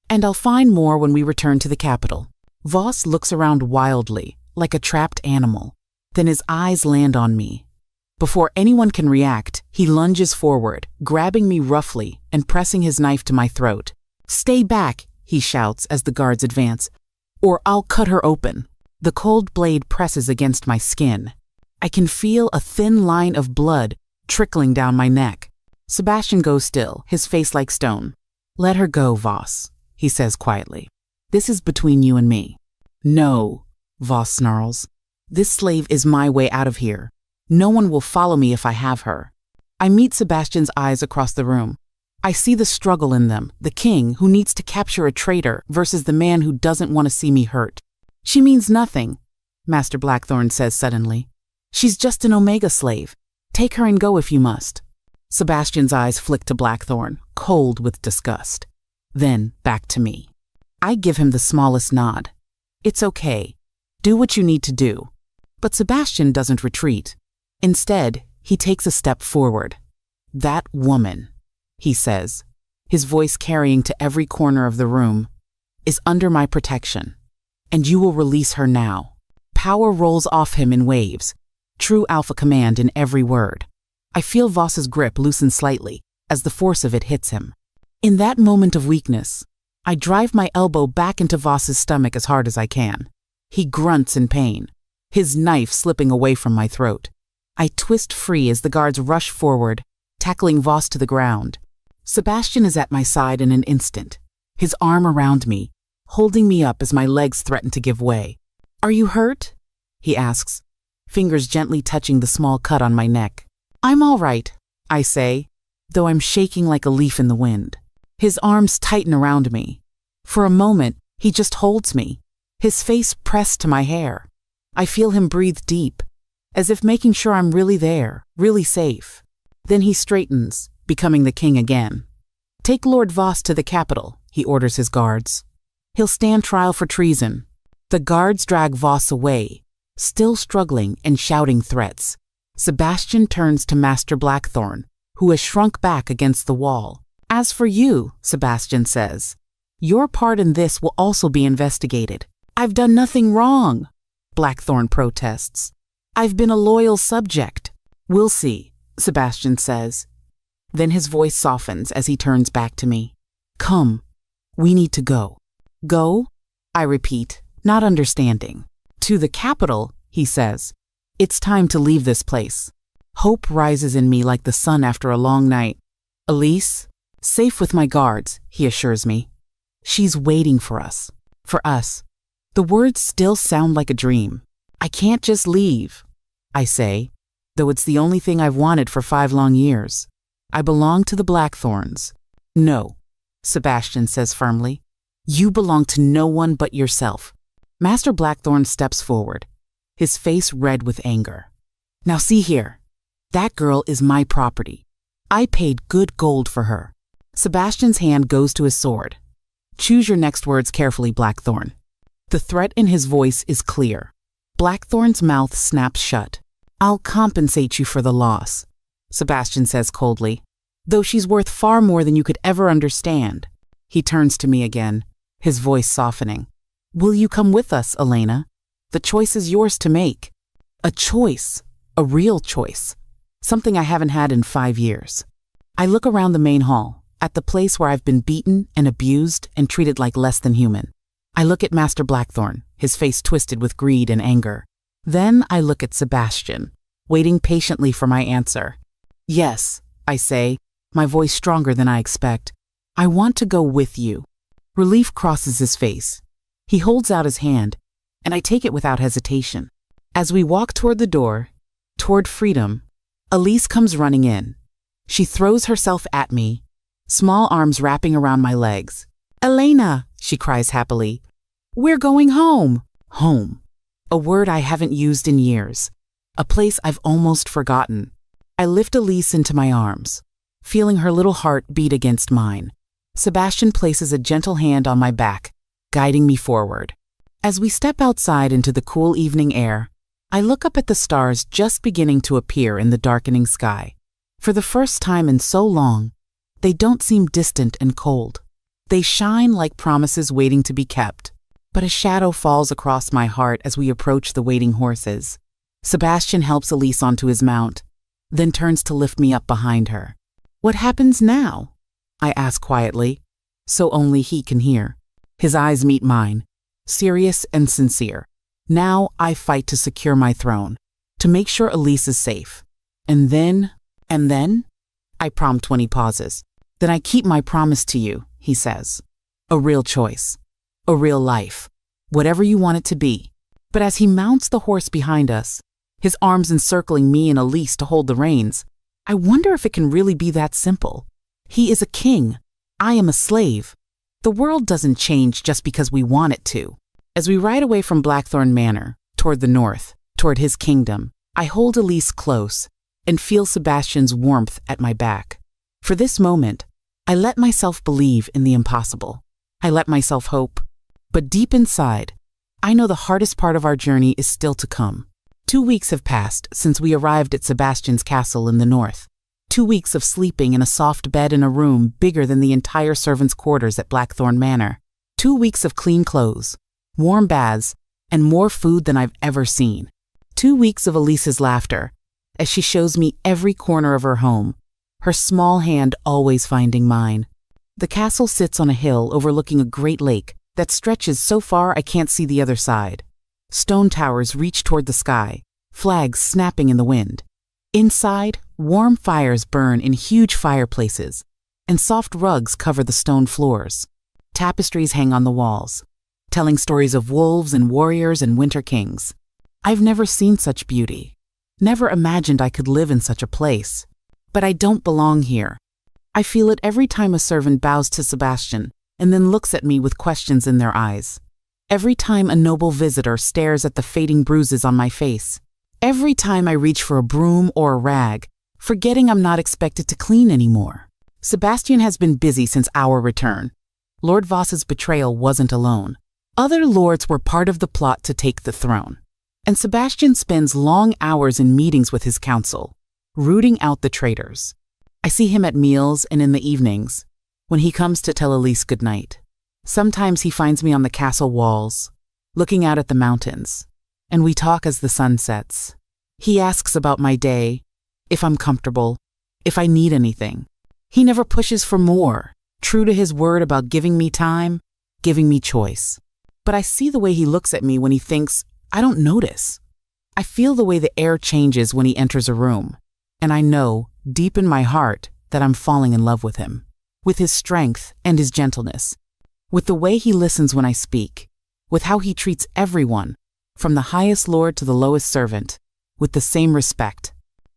"And I'll find more when we return to the capital." Voss looks around wildly, like a trapped animal. Then his eyes land on me. Before anyone can react, he lunges forward, grabbing me roughly and pressing his knife to my throat. "Stay back," he shouts as the guards advance, "or I'll cut her open." The cold blade presses against my skin. I can feel a thin line of blood trickling down my neck. Sebastian goes still, his face like stone. "Let her go, Voss," he says quietly. "This is between you and me." "No," Voss snarls. "This slave is my way out of here. No one will follow me if I have her." I meet Sebastian's eyes across the room. I see the struggle in them, the king who needs to capture a traitor versus the man who doesn't want to see me hurt. She means nothing, Master Blackthorn says suddenly. She's just an Omega slave. Take her and go if you must. Sebastian's eyes flick to Blackthorn, cold with disgust. Then back to me. I give him the smallest nod. It's okay. Do what you need to do. But Sebastian doesn't retreat. Instead, he takes a step forward. That woman, he says, his voice carrying to every corner of the room, is under my protection. And you will release her now. Power rolls off him in waves. True alpha command in every word. I feel Voss's grip loosen slightly as the force of it hits him. In that moment of weakness, I drive my elbow back into Voss's stomach as hard as I can. He grunts in pain, his knife slipping away from my throat. I twist free as the guards rush forward, tackling Voss to the ground. Sebastian is at my side in an instant, his arm around me, holding me up as my legs threaten to give way. Are you hurt? He asks, fingers gently touching the small cut on my neck. I'm all right, I say, though I'm shaking like a leaf in the wind. His arms tighten around me. For a moment, he just holds me, his face pressed to my hair. I feel him breathe deep, as if making sure I'm really there, really safe. Then he straightens, becoming the king again. Take Lord Voss to the capital, he orders his guards. He'll stand trial for treason. The guards drag Voss away, still struggling and shouting threats. Sebastian turns to Master Blackthorn, who has shrunk back against the wall. As for you, Sebastian says, your part in this will also be investigated. I've done nothing wrong, Blackthorn protests. I've been a loyal subject. We'll see, Sebastian says. Then his voice softens as he turns back to me. Come, we need to go. Go? I repeat, not understanding. To the capital, he says. It's time to leave this place. Hope rises in me like the sun after a long night. Elise, safe with my guards, he assures me. She's waiting for us. For us. The words still sound like a dream. I can't just leave, I say, though it's the only thing I've wanted for 5 long years. I belong to the Blackthorns. No, Sebastian says firmly. You belong to no one but yourself. Master Blackthorn steps forward, his face red with anger. Now see here. That girl is my property. I paid good gold for her. Sebastian's hand goes to his sword. Choose your next words carefully, Blackthorn. The threat in his voice is clear. Blackthorn's mouth snaps shut. I'll compensate you for the loss, Sebastian says coldly, though she's worth far more than you could ever understand. He turns to me again, his voice softening. Will you come with us, Elena? The choice is yours to make. A choice, a real choice, something I haven't had in 5 years. I look around the main hall, at the place where I've been beaten and abused and treated like less than human. I look at Master Blackthorn, his face twisted with greed and anger. Then I look at Sebastian, waiting patiently for my answer. Yes, I say, my voice stronger than I expect. I want to go with you. Relief crosses his face. He holds out his hand, and I take it without hesitation. As we walk toward the door, toward freedom, Elise comes running in. She throws herself at me, small arms wrapping around my legs. Elena, she cries happily. We're going home. Home. A word I haven't used in years. A place I've almost forgotten. I lift Elise into my arms, feeling her little heart beat against mine. Sebastian places a gentle hand on my back, guiding me forward. As we step outside into the cool evening air, I look up at the stars just beginning to appear in the darkening sky. For the first time in so long, they don't seem distant and cold. They shine like promises waiting to be kept. But a shadow falls across my heart as we approach the waiting horses. Sebastian helps Elise onto his mount, then turns to lift me up behind her. What happens now? I ask quietly, so only he can hear. His eyes meet mine, serious and sincere. Now I fight to secure my throne, to make sure Elise is safe. And then? I prompt when he pauses. Then I keep my promise to you, he says. A real choice. A real life. Whatever you want it to be. But as he mounts the horse behind us, his arms encircling me and Elise to hold the reins, I wonder if it can really be that simple. He is a king. I am a slave. The world doesn't change just because we want it to. As we ride away from Blackthorn Manor, toward the north, toward his kingdom, I hold Elise close and feel Sebastian's warmth at my back. For this moment, I let myself believe in the impossible. I let myself hope. But deep inside, I know the hardest part of our journey is still to come. 2 weeks have passed since we arrived at Sebastian's castle in the north. 2 weeks of sleeping in a soft bed in a room bigger than the entire servants' quarters at Blackthorn Manor. 2 weeks of clean clothes, warm baths, and more food than I've ever seen. 2 weeks of Elise's laughter, as she shows me every corner of her home, her small hand always finding mine. The castle sits on a hill overlooking a great lake that stretches so far I can't see the other side. Stone towers reach toward the sky, flags snapping in the wind. Inside, warm fires burn in huge fireplaces, and soft rugs cover the stone floors. Tapestries hang on the walls, telling stories of wolves and warriors and winter kings. I've never seen such beauty, never imagined I could live in such a place. But I don't belong here. I feel it every time a servant bows to Sebastian and then looks at me with questions in their eyes. Every time a noble visitor stares at the fading bruises on my face. Every time I reach for a broom or a rag, forgetting I'm not expected to clean anymore. Sebastian has been busy since our return. Lord Voss's betrayal wasn't alone. Other lords were part of the plot to take the throne. And Sebastian spends long hours in meetings with his council, rooting out the traitors. I see him at meals and in the evenings, when he comes to tell Elise goodnight. Sometimes he finds me on the castle walls, looking out at the mountains, and we talk as the sun sets. He asks about my day, if I'm comfortable, if I need anything. He never pushes for more, true to his word about giving me time, giving me choice. But I see the way he looks at me when he thinks I don't notice. I feel the way the air changes when he enters a room, and I know, deep in my heart, that I'm falling in love with him, with his strength and his gentleness, with the way he listens when I speak, with how he treats everyone, from the highest lord to the lowest servant, with the same respect.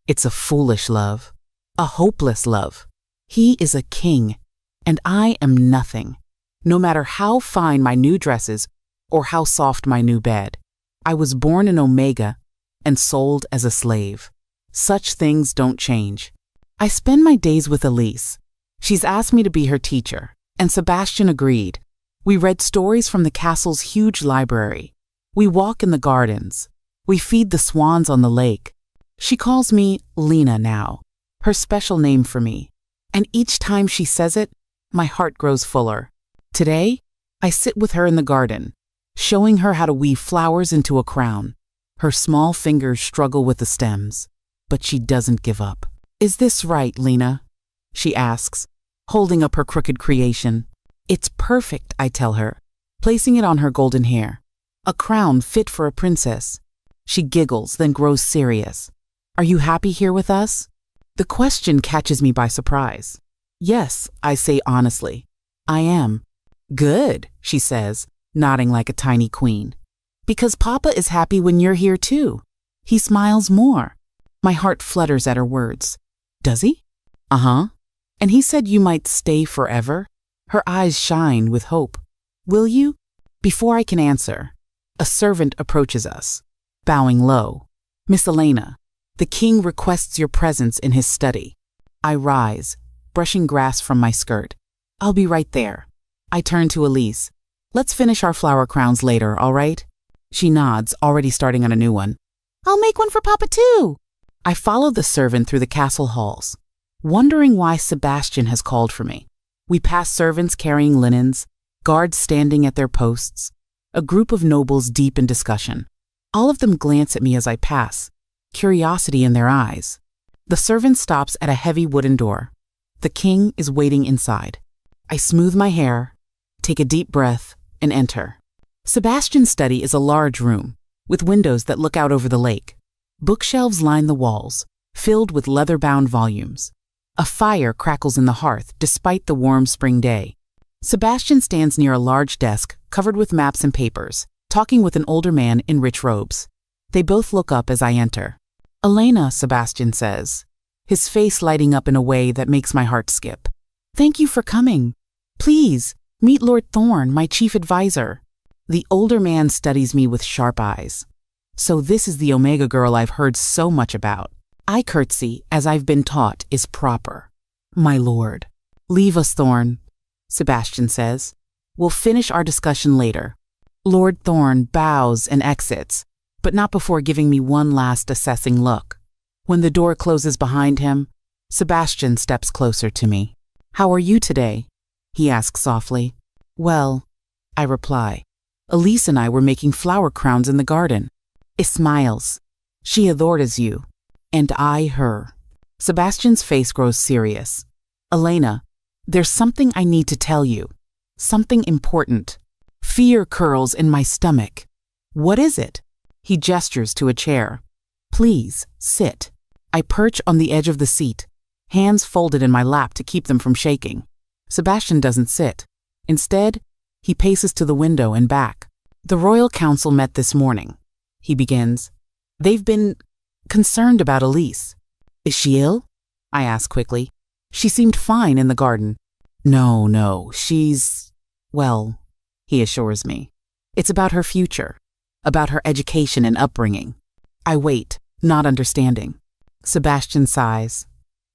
It's a foolish love, a hopeless love. He is a king, and I am nothing, no matter how fine my new dresses or how soft my new bed. I was born an Omega and sold as a slave. Such things don't change. I spend my days with Elise. She's asked me to be her teacher, and Sebastian agreed. We read stories from the castle's huge library. We walk in the gardens. We feed the swans on the lake. She calls me Lena now, her special name for me. And each time she says it, my heart grows fuller. Today, I sit with her in the garden, showing her how to weave flowers into a crown. Her small fingers struggle with the stems, but she doesn't give up. "Is this right, Lena?" she asks, holding up her crooked creation. "It's perfect," I tell her, placing it on her golden hair. "A crown fit for a princess." She giggles, then grows serious. "Are you happy here with us?" The question catches me by surprise. "Yes," I say honestly. "I am." "Good," she says, nodding like a tiny queen. "Because Papa is happy when you're here too." He smiles more. My heart flutters at her words. "Does he?" "Uh-huh. And he said you might stay forever?" Her eyes shine with hope. "Will you?" Before I can answer, a servant approaches us, bowing low. "Miss Elena, the king requests your presence in his study." I rise, brushing grass from my skirt. "I'll be right there." I turn to Elise. "Let's finish our flower crowns later, all right?" She nods, already starting on a new one. "I'll make one for Papa too." I follow the servant through the castle halls, wondering why Sebastian has called for me. We pass servants carrying linens, guards standing at their posts, a group of nobles deep in discussion. All of them glance at me as I pass, curiosity in their eyes. The servant stops at a heavy wooden door. The king is waiting inside. I smooth my hair, take a deep breath, and enter. Sebastian's study is a large room, with windows that look out over the lake. Bookshelves line the walls, filled with leather-bound volumes. A fire crackles in the hearth despite the warm spring day. Sebastian stands near a large desk covered with maps and papers, talking with an older man in rich robes. They both look up as I enter. "Elena," Sebastian says, his face lighting up in a way that makes my heart skip. Thank you for coming. Please, meet Lord Thorn, my chief advisor. The older man studies me with sharp eyes. So this is the Omega girl I've heard so much about. I curtsy, as I've been taught is proper. My lord. Leave us, Thorn, Sebastian says. We'll finish our discussion later. Lord Thorn bows and exits, but not before giving me one last assessing look. When the door closes behind him, Sebastian steps closer to me. How are you today? He asks softly. Well, I reply. Elise and I were making flower crowns in the garden. He smiles. She adores you. And I her. Sebastian's face grows serious. Elena, there's something I need to tell you. Something important. Fear curls in my stomach. What is it? He gestures to a chair. Please, sit. I perch on the edge of the seat, hands folded in my lap to keep them from shaking. Sebastian doesn't sit. Instead, he paces to the window and back. The Royal Council met this morning. He begins. They've been concerned about Elise. Is she ill? I ask quickly. She seemed fine in the garden. No, she's... well, he assures me. It's about her future, about her education and upbringing. I wait, not understanding. Sebastian sighs.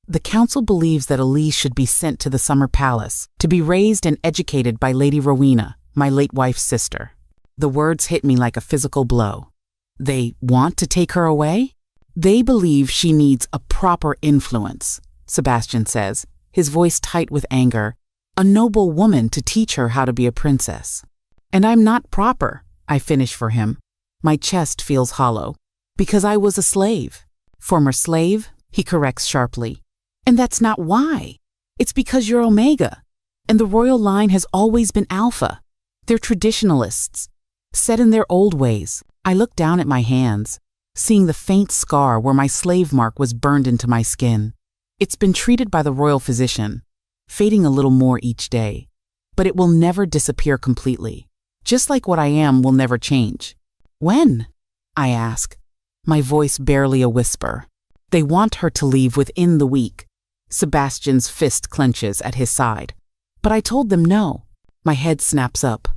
The council believes that Elise should be sent to the Summer Palace to be raised and educated by Lady Rowena, my late wife's sister. The words hit me like a physical blow. They want to take her away? They believe she needs a proper influence, Sebastian says, his voice tight with anger. A noble woman to teach her how to be a princess. And I'm not proper, I finish for him. My chest feels hollow. Because I was a slave. Former slave, he corrects sharply. And that's not why. It's because you're Omega. And the royal line has always been Alpha. They're traditionalists, set in their old ways. I look down at my hands, seeing the faint scar where my slave mark was burned into my skin. It's been treated by the royal physician, fading a little more each day. But it will never disappear completely. Just like what I am will never change. When? I ask, my voice barely a whisper. They want her to leave within the week. Sebastian's fist clenches at his side. But I told them no. My head snaps up.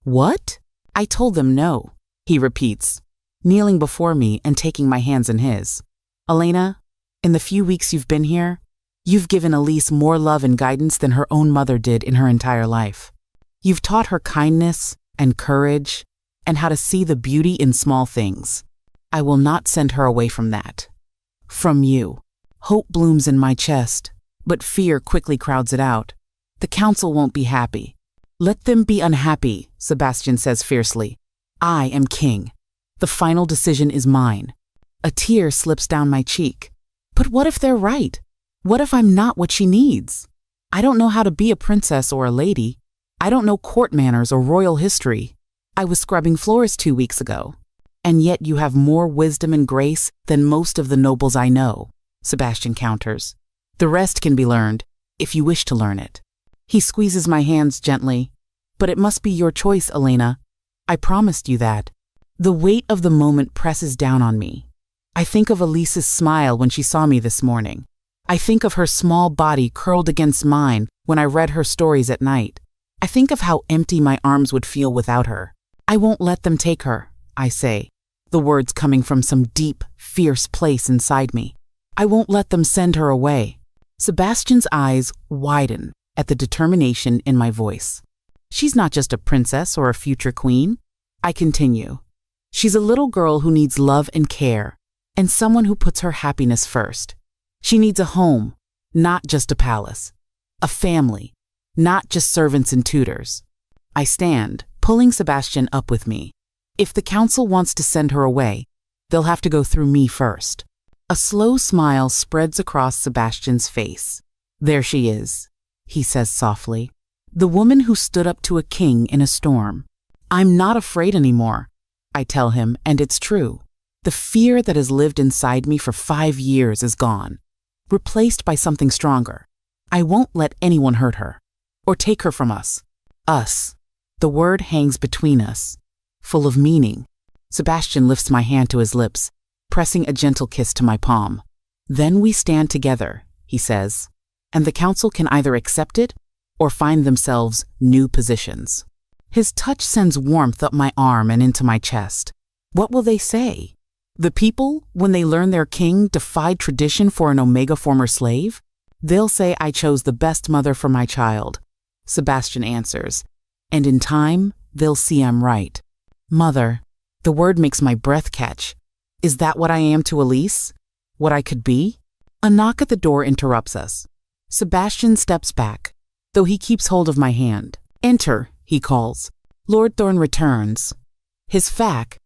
What? I told them no, he repeats, kneeling before me and taking my hands in his. Elena, in the few weeks you've been here, you've given Elise more love and guidance than her own mother did in her entire life. You've taught her kindness and courage and how to see the beauty in small things. I will not send her away from that. From you. Hope blooms in my chest, but fear quickly crowds it out. The council won't be happy. Let them be unhappy, Sebastian says fiercely. I am king. The final decision is mine. A tear slips down my cheek. But what if they're right? What if I'm not what she needs? I don't know how to be a princess or a lady. I don't know court manners or royal history. I was scrubbing floors 2 weeks ago. And yet you have more wisdom and grace than most of the nobles I know, Sebastian counters. The rest can be learned, if you wish to learn it. He squeezes my hands gently. But it must be your choice, Elena. I promised you that. The weight of the moment presses down on me. I think of Elise's smile when she saw me this morning. I think of her small body curled against mine when I read her stories at night. I think of how empty my arms would feel without her. I won't let them take her, I say, the words coming from some deep, fierce place inside me. I won't let them send her away. Sebastian's eyes widen at the determination in my voice. She's not just a princess or a future queen. I continue. She's a little girl who needs love and care, and someone who puts her happiness first. She needs a home, not just a palace. A family, not just servants and tutors. I stand, pulling Sebastian up with me. If the council wants to send her away, they'll have to go through me first. A slow smile spreads across Sebastian's face. There she is, he says softly. The woman who stood up to a king in a storm. I'm not afraid anymore, I tell him, and it's true. The fear that has lived inside me for 5 years is gone, replaced by something stronger. I won't let anyone hurt her, or take her from us. Us. The word hangs between us, full of meaning. Sebastian lifts my hand to his lips, pressing a gentle kiss to my palm. Then we stand together, he says. and the council can either accept it or find themselves new positions. His touch sends warmth up my arm and into my chest. What will they say? The people, when they learn their king defied tradition for an Omega former slave? They'll say I chose the best mother for my child. Sebastian answers, and in time, they'll see I'm right. Mother, the word makes my breath catch. Is that what I am to Elise? What I could be? A knock at the door interrupts us. Sebastian steps back, though he keeps hold of my hand. Enter, he calls. Lord Thorne returns. His fac,